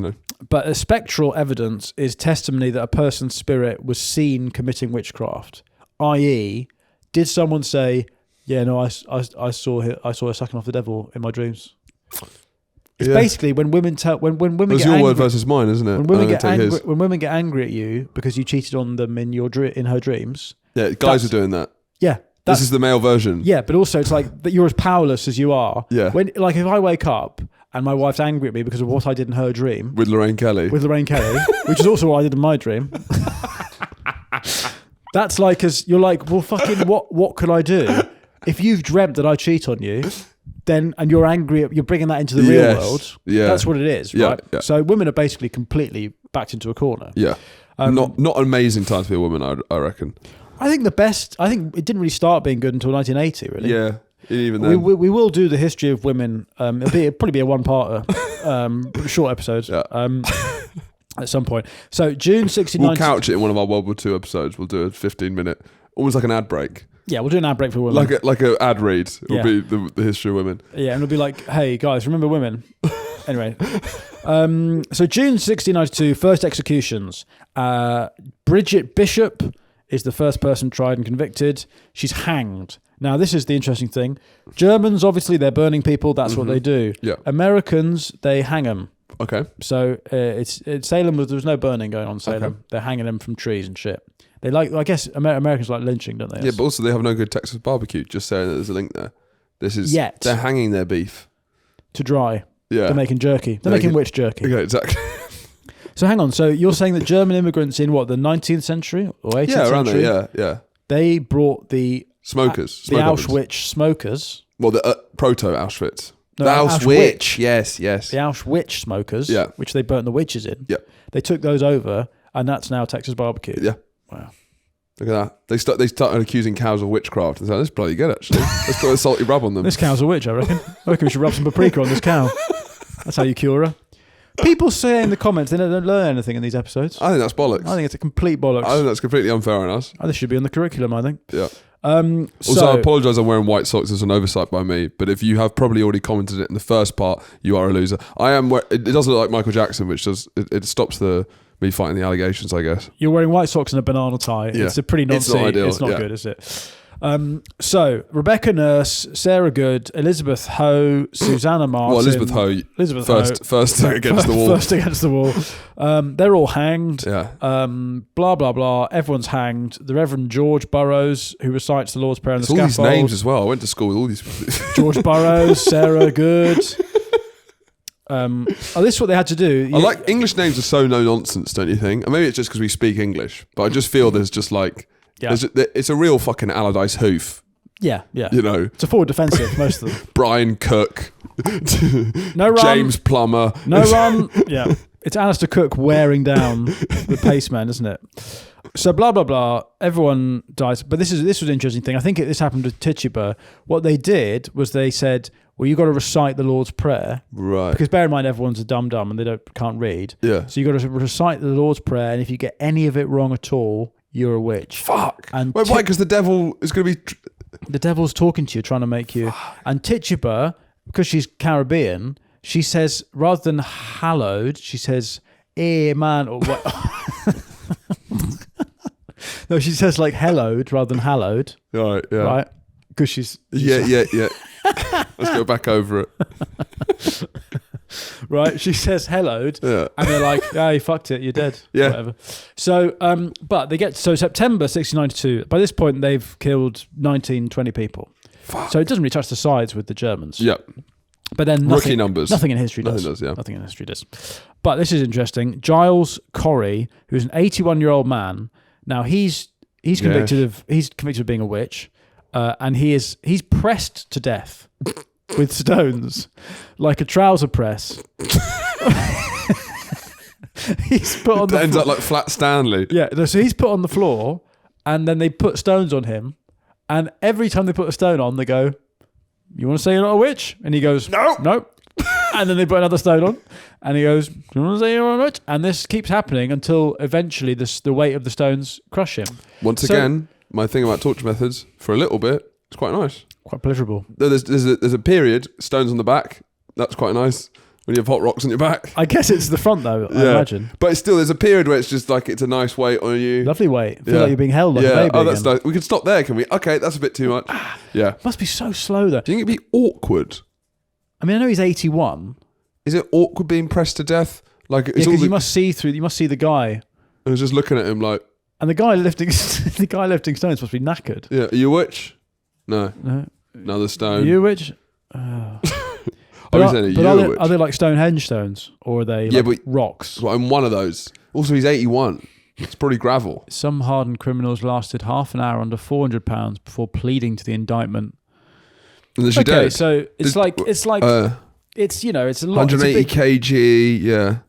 But a spectral evidence is testimony that a person's spirit was seen committing witchcraft. I.e., did someone say, "Yeah, no, I saw her sucking off the devil in my dreams"? It's basically when women when women it's get your angry, word versus mine, isn't it? When women get angry at you because you cheated on them in her dreams. Yeah, guys are doing that. Yeah. This is the male version. Yeah, but also it's like that you're as powerless as you are. Yeah. When if I wake up and my wife's angry at me because of what I did in her dream. With Lorraine Kelly. Which is also what I did in my dream. That's like, as you're like, well, fucking, what could I do? If you've dreamt that I cheat on you, then, and you're angry, you're bringing that into the real world. Yeah. That's what it is, right? Yeah. So women are basically completely backed into a corner. Yeah. Not an amazing time to be a woman, I reckon. I think it didn't really start being good until 1980, really. Yeah. Even then. We will do the history of women. It'll probably be a one-parter, short episodes at some point. So June 1690... We'll couch it in one of our World War II episodes. We'll do a 15-minute, almost like an ad break. Yeah, we'll do an ad break for women. Like an ad read. It will be the history of women. Yeah, and it'll be like, hey, guys, remember women? Anyway. So June 1692, first executions. Bridget Bishop is the first person tried and convicted. She's hanged. Now, this is the interesting thing. Germans, obviously, they're burning people. That's what they do. Yeah. Americans, they hang them. Okay. So it's Salem, there was no burning going on in Salem. Okay. They're hanging them from trees and shit. They like, I guess Americans like lynching, don't they? Yeah, but also they have no good Texas barbecue. Just saying that there's a link there. This is they're hanging their beef to dry. Yeah, they're making jerky. They're making witch jerky. Yeah, exactly. So hang on. So you're saying that German immigrants in what, the 19th century or 18th century? Yeah, around there. Yeah. They brought the smokers, the Auschwitz smokers. Well, the proto Auschwitz. No, the Auschwitz. Yes. The Auschwitz smokers. Yeah. Which they burnt the witches in. Yeah. They took those over, and that's now Texas barbecue. Yeah. Wow. Look at that. They started accusing cows of witchcraft. And so this is bloody good, actually. Let's put a salty rub on them. This cow's a witch, I reckon. I reckon we should rub some paprika on this cow. That's how you cure her. People say in the comments they don't learn anything in these episodes. I think that's bollocks. I think it's a complete bollocks. I think that's completely unfair on us. This should be on the curriculum, I think. Yeah. Also, I apologise I'm wearing white socks. It's an oversight by me. But if you have probably already commented it in the first part, you are a loser. I am. It doesn't look like Michael Jackson, which does it stops me fighting the allegations, I guess. You're wearing white socks and a banana tie. Yeah. It's a pretty nonsense. It's not ideal. It's not good, is it? So Rebecca Nurse, Sarah Good, Elizabeth Ho, Susanna Martin. Well, Elizabeth Ho. First against the wall. First against the wall. They're all hanged. Yeah. Blah blah blah. Everyone's hanged. The Reverend George Burroughs, who recites the Lord's Prayer on the scaffold. All these names as well. I went to school with all these. George Burroughs, Sarah Good. This is what they had to do. I like English names are so no nonsense, don't you think? And maybe it's just because we speak English, but I just feel there's just like. Yeah. It's a real fucking Allardyce hoof. Yeah. You know, it's a forward defensive, most of them. Brian Cook, no run. James Plummer, no run. Yeah, it's Alistair Cook wearing down the paceman, isn't it? So blah blah blah. Everyone dies, but this was an interesting thing. I think this happened with Tituba. What they did was they said, "Well, you got to recite the Lord's Prayer, right?" Because bear in mind, everyone's a dum and they can't read. Yeah. So you got to recite the Lord's Prayer, and if you get any of it wrong at all, you're a witch. Fuck. And why? Because the devil is going to be... The devil's talking to you, trying to make you... Fuck. And Tituba, because she's Caribbean, she says, rather than hallowed, she says, man, or what... No, she says like hellowed rather than hallowed. Right, yeah. Right? Because she's... Yeah. Let's go back over it. Right, she says hellowed, and they're like, you fucked it, you're dead. Yeah. Whatever. So, but they get September 1692. By this point, they've killed 20 people. Fuck. So it doesn't really touch the sides with the Germans. Yep. But then rookie numbers. Nothing in history does. Nothing in history does. But this is interesting. Giles Corey, who's an 81-year-old man. Now he's convicted of being a witch, and he's pressed to death. With stones, like a trouser press. He's put on. That ends up like Flat Stanley. Yeah, so he's put on the floor, and then they put stones on him, and every time they put a stone on, they go, "You want to say you're not a witch?" And he goes, "No." And then they put another stone on, and he goes, "Do you want to say you're not a witch?" And this keeps happening until eventually the weight of the stones crush him. Once again, my thing about torture methods for a little bit, it's quite nice. Quite pleasurable. There's a period, stones on the back. That's quite nice when you have hot rocks on your back. I guess it's the front though, I imagine. But still, there's a period where it's just like it's a nice weight on you. Lovely weight. Feel like you're being held like a baby. Oh, that's nice. We can stop there, can we? Okay, that's a bit too much. Yeah. Must be so slow though. Do you think it'd be awkward? I mean, I know he's 81. Is it awkward being pressed to death? Like, because you must see the guy. I was just looking at him like. And the guy lifting stones must be knackered. Yeah. Are you a witch? No. Another stone. Are you a witch? Are they like Stonehenge stones, or are they rocks? Well, I'm one of those. Also, he's 81. It's probably gravel. Some hardened criminals lasted half an hour under £400 before pleading to the indictment. And then she died. So it's like it's a lot. 180 kg. Yeah.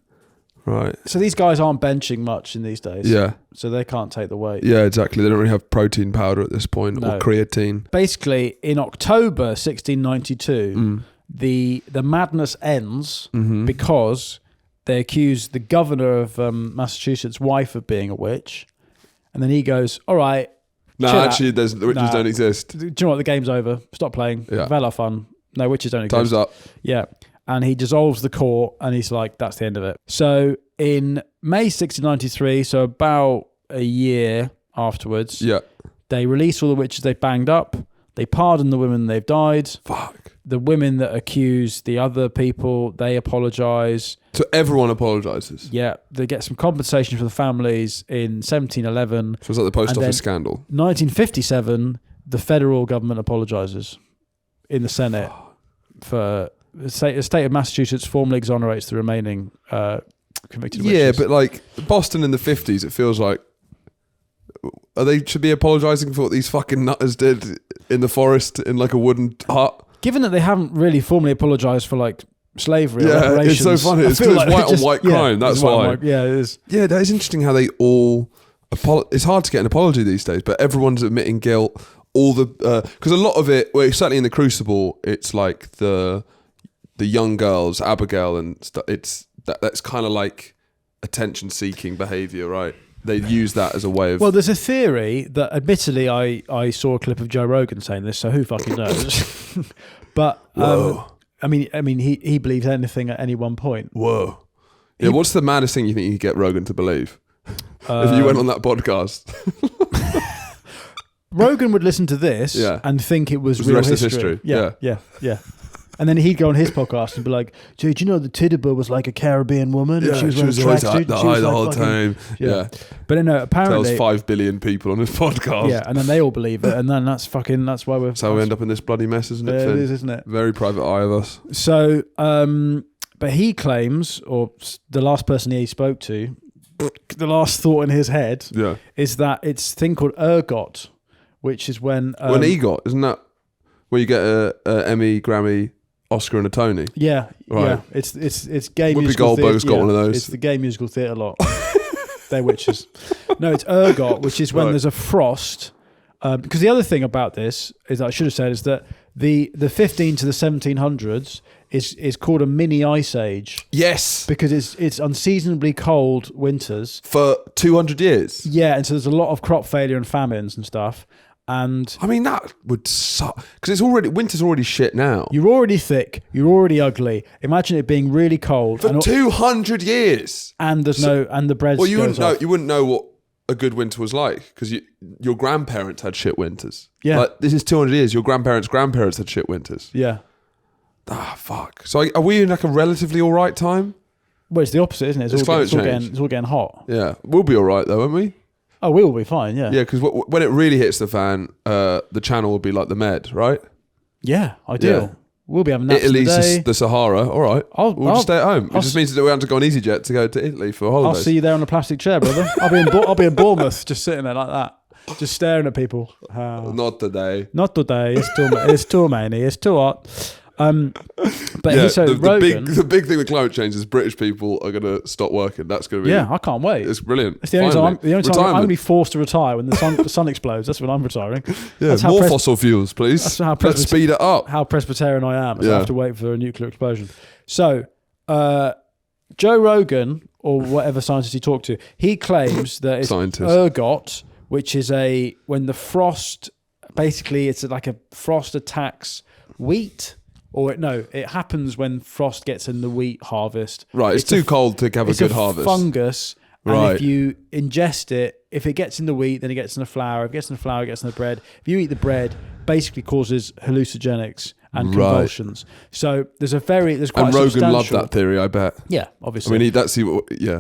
Right. So these guys aren't benching much in these days. Yeah. So they can't take the weight. Yeah, exactly. They don't really have protein powder at this point or creatine. Basically, in October 1692, the madness ends because they accuse the governor of Massachusetts' wife of being a witch. And then he goes, all right. No, actually, the witches don't exist. Do you know what? The game's over. Stop playing. Yeah. We've had our fun. No, witches don't exist. Time's up. Yeah. And he dissolves the court, and he's like, that's the end of it. So in May 1693, so about a year afterwards, they release all the witches they've banged up. They pardon the women they've died. Fuck. the women that accuse the other people, they apologise. So everyone apologises. Yeah, they get some compensation for the families in 1711. So it's like the post And office then scandal. 1957, the federal government apologises in the Senate for the state of Massachusetts formally exonerates the remaining convicted witches. Yeah, but like Boston in the 50s, it feels like they should be apologising for what these fucking nutters did in the forest in like a wooden hut. Given that they haven't really formally apologised for like slavery or Yeah, reparations, it's so funny. It's because it's white on white crime. That's why. Yeah, it is. Yeah, that is interesting how they all. It's hard to get an apology these days, but everyone's admitting guilt. All the because a lot of it, well, certainly in the Crucible, it's like the young girls, Abigail and stuff. It's that's kind of like attention-seeking behaviour, right? They use that as a way of. Well, there's a theory that, admittedly, I saw a clip of Joe Rogan saying this, so who fucking knows? But I mean, he believes anything at any one point. Whoa. Yeah, what's the maddest thing you think you could get Rogan to believe? If you went on that podcast. Rogan would listen to this and think it was real the rest history. of history. Yeah. And then he'd go on his podcast and be like, "Dude, you know the Tituba was like a Caribbean woman? Yeah, and she was trying to hide the whole time. Yeah. But no, apparently... Tells 5 billion people on his podcast. Yeah, and then they all believe it, and then that's why we're... That's how we end up in this bloody mess, isn't it, Yeah, Finn? it is, isn't it? Very private eye of us. So, but he claims, or the last person he spoke to, the last thought in his head is that it's a thing called ergot, which is when... an EGOT, isn't that where you get a Emmy, Grammy, Oscar and a Tony? Yeah, right. Yeah. It's gay Whoopi musical Goldberg's theatre. got one of those. It's the gay musical theatre lot. They're witches. No, it's ergot, which is when there's a frost. Because the other thing about this is I should have said is that the 15 to the 1700s is called a mini ice age. Yes, because it's unseasonably cold winters for 200 years. Yeah, and so there's a lot of crop failure and famines and stuff. And I mean that would suck because winter's already shit now. You're already thick. You're already ugly. Imagine it being really cold for 200 years, and the bread. Well, you wouldn't know what a good winter was like because your grandparents had shit winters. Yeah, like, this is 200 years. Your grandparents' grandparents had shit winters. Yeah. Fuck. So are we in like a relatively all right time? Well, it's the opposite, isn't it? It's all getting hot. Yeah, we'll be all right though, won't we? Oh, we will be fine, yeah. Yeah, because when it really hits the fan, the channel will be like the Med, right? Yeah, ideal. Yeah. We'll be having naps Italy's the Sahara. All right, we'll just stay at home. It just means that we have to go on EasyJet to go to Italy for holidays. I'll see you there on a plastic chair, brother. I'll be in Bournemouth, just sitting there like that, just staring at people. Not today. Not today. It's too many. It's too hot. But yeah, Rogan, the big thing with climate change is British people are going to stop working. That's going to be I can't wait. It's brilliant. It's the only time I'm going to be forced to retire when the sun explodes. That's when I'm retiring. Yeah, that's more fossil fuels, please. That's how let's speed it up. How Presbyterian I am. So I have to wait for a nuclear explosion. So Joe Rogan, or whatever scientist he talked to, he claims that it's ergot, which is when the frost, basically it's like a frost attacks wheat. It happens when frost gets in the wheat harvest. Right, it's too cold to have a good harvest. It's a fungus, and if you ingest it, if it gets in the wheat, then it gets in the flour. If it gets in the flour, it gets in the bread. If you eat the bread, basically causes hallucinogenics and convulsions. So there's quite. And Rogan loved that theory, I bet. Yeah, obviously. I mean,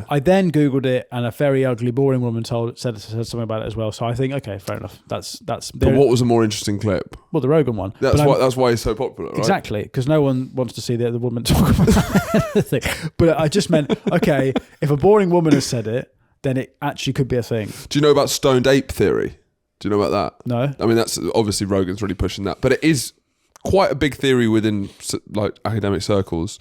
I then googled it, and a very ugly, boring woman said something about it as well. So I think, okay, fair enough. That's. But what was a more interesting clip? Well, the Rogan one. That's why he's so popular, right? Exactly, because no one wants to see the woman talk about anything. But I just meant, okay, if a boring woman has said it, then it actually could be a thing. Do you know about stoned ape theory? Do you know about that? No. I mean, that's obviously Rogan's really pushing that, but it is quite a big theory within like academic circles.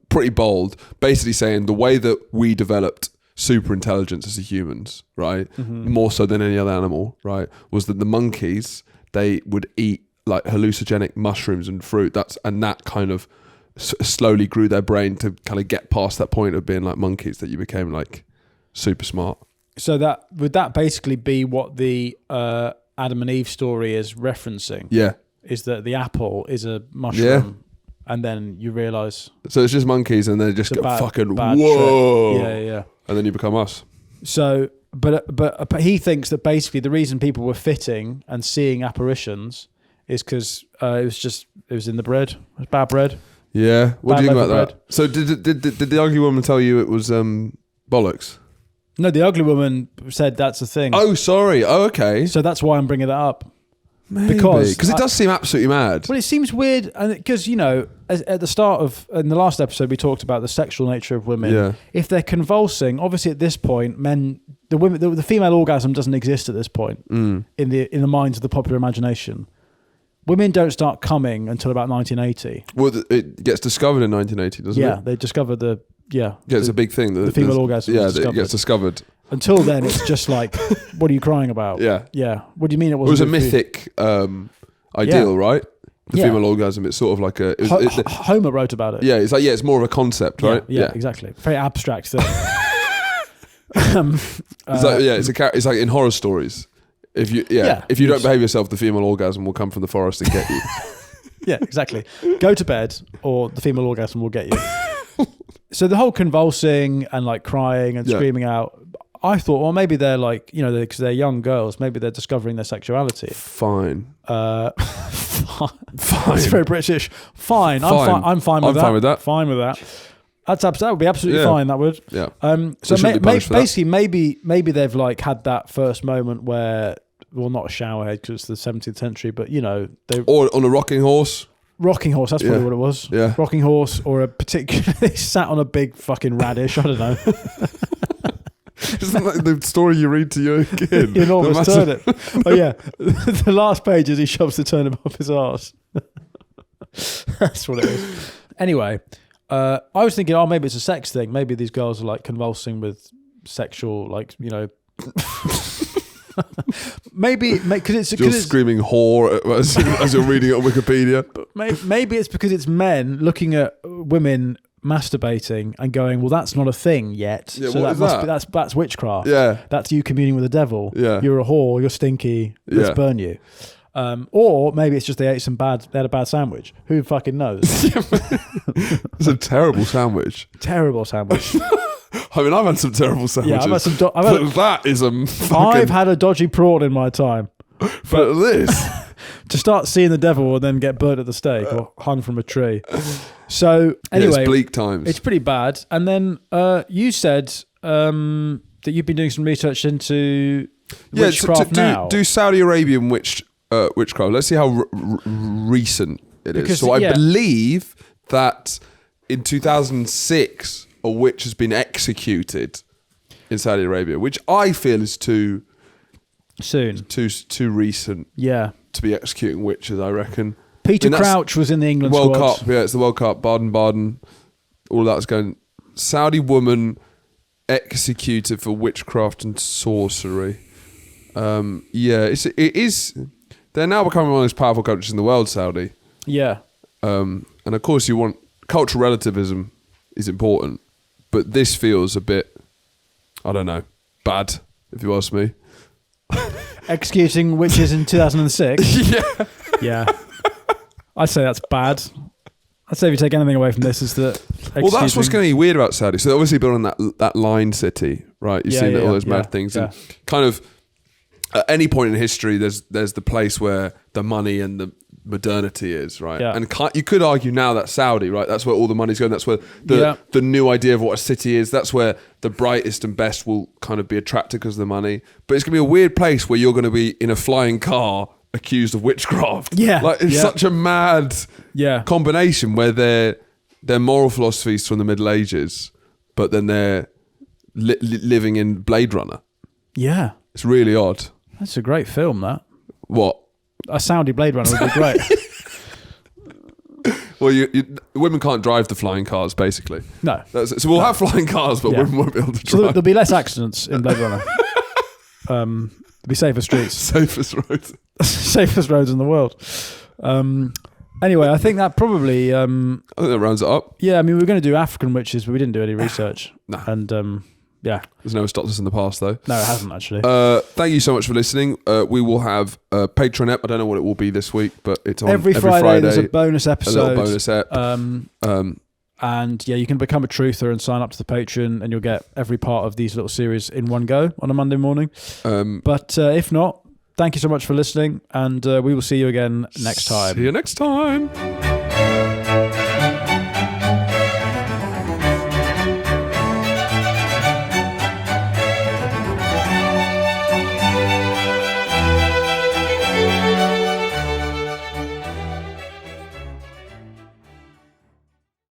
Pretty bold, basically saying the way that we developed super intelligence as humans, right, more so than any other animal, right, was that the monkeys, they would eat like hallucinogenic mushrooms and fruit. That kind of slowly grew their brain to kind of get past that point of being like monkeys, that you became like super smart. So would that basically be what the Adam and Eve story is referencing? Yeah. Is that the apple is a mushroom, and then you realise... So it's just monkeys, and they just get fucking, bad whoa! Trick. Yeah. And then you become us. So, but he thinks that basically the reason people were fitting and seeing apparitions is because it was in the bread. It was bad bread. Yeah. What do you think about loaf of that? So did the ugly woman tell you it was bollocks? No, the ugly woman said that's a thing. Oh, sorry. Oh, okay. So that's why I'm bringing that up. Maybe. Because it does seem absolutely mad. Well, it seems weird, and because at the start of in the last episode we talked about the sexual nature of women. Yeah. If they're convulsing, obviously at this point, the female orgasm doesn't exist at this point in the minds of the popular imagination. Women don't start coming until about 1980. Well, it gets discovered in 1980, doesn't it? Yeah, they discovered it's a big thing. The female orgasm. Yeah, it gets discovered. Until then, it's just like, what are you crying about? Yeah. Yeah. What do you mean it It was wasn't? a mythic ideal, right? The female orgasm. It's sort of like a... Homer wrote about it. Yeah, it's more of a concept, right? Yeah, exactly. Very abstract thing. It's like in horror stories. If you don't behave yourself, the female orgasm will come from the forest and get you. Yeah, exactly. Go to bed, or the female orgasm will get you. So the whole convulsing and like crying and screaming out, I thought, well, maybe they're like, because they're young girls, maybe they're discovering their sexuality. Fine. Fine. Fine. It's very British. Fine. I'm fine with that. Fine with that. That would be absolutely fine. That would. Yeah. So basically, maybe they've like had that first moment where, well, not a showerhead because it's the 17th century, but they or on a rocking horse. Rocking horse, that's probably what it was. Yeah. Rocking horse, or a particularly sat on a big fucking radish. I don't know. Isn't that like the story you read to your kid? Enormous turnip. Oh yeah, the last page is he shoves the turnip up his arse. That's what it is. Anyway, I was thinking, maybe it's a sex thing. Maybe these girls are like convulsing with sexual, maybe because it's screaming whore as you're reading it on Wikipedia. Maybe it's because it's men looking at women masturbating and going, well, that's not a thing yet. Yeah, so that's witchcraft. Yeah, that's you communing with the devil. Yeah, you're a whore. You're stinky. Let's burn you. Or maybe it's just they had a bad sandwich. Who fucking knows? It's a terrible sandwich. Terrible sandwich. I mean, I've had some terrible sandwiches. Yeah, I've had a dodgy prawn in my time. But this... to start seeing the devil and then get burnt at the stake or hung from a tree. So, anyway... it's bleak times. It's pretty bad. And then you said that you've been doing some research into witchcraft now. Do Saudi Arabian witchcraft. Let's see how recent it is. So I believe that in 2006... a witch has been executed in Saudi Arabia, which I feel is too soon, too recent. Yeah, to be executing witches, I reckon. Peter Crouch was in the England World squad. Cup. Yeah, it's the World Cup. Baden. All that's going. Saudi woman executed for witchcraft and sorcery. It is. They're now becoming one of the most powerful countries in the world, Saudi. Yeah. And of course, you want cultural relativism is important. But this feels a bit, I don't know, bad, if you ask me. Executing witches in 2006? Yeah. Yeah. I'd say that's bad. I'd say if you take anything away from this is that... Well, that's what's going to be weird about Saudi. So they're obviously built on that line city, right? You've seen all those mad things. Yeah. And kind of, at any point in history, there's the place where the money and the modernity is, right? Yeah. And you could argue now that's Saudi, right? That's where all the money's going. That's where the new idea of what a city is. That's where the brightest and best will kind of be attracted because of the money. But it's going to be a weird place where you're going to be in a flying car accused of witchcraft. Yeah. Like, it's such a mad combination where their moral philosophies from the Middle Ages, but then they're living in Blade Runner. Yeah. It's really odd. That's a great film, that. What? A Saudi Blade Runner would be great. Well, women can't drive the flying cars, basically. No. So we'll have flying cars, but women won't be able to drive. So there'll be less accidents in Blade Runner. There'll be safer streets. Safest roads. Safest roads in the world. Anyway, I think that probably... I think that rounds it up. Yeah, I mean, we were going to do African witches, but we didn't do any research. No. And... yeah. There's never stopped us in the past, though. No, it hasn't, actually. Thank you so much for listening. We will have a Patreon ep. I don't know what it will be this week, but it's on every Friday. There's a bonus episode. A little bonus ep. And yeah, you can become a truther and sign up to the Patreon, and you'll get every part of these little series in one go on a Monday morning. But if not, thank you so much for listening, and we will see you again next time. See you next time.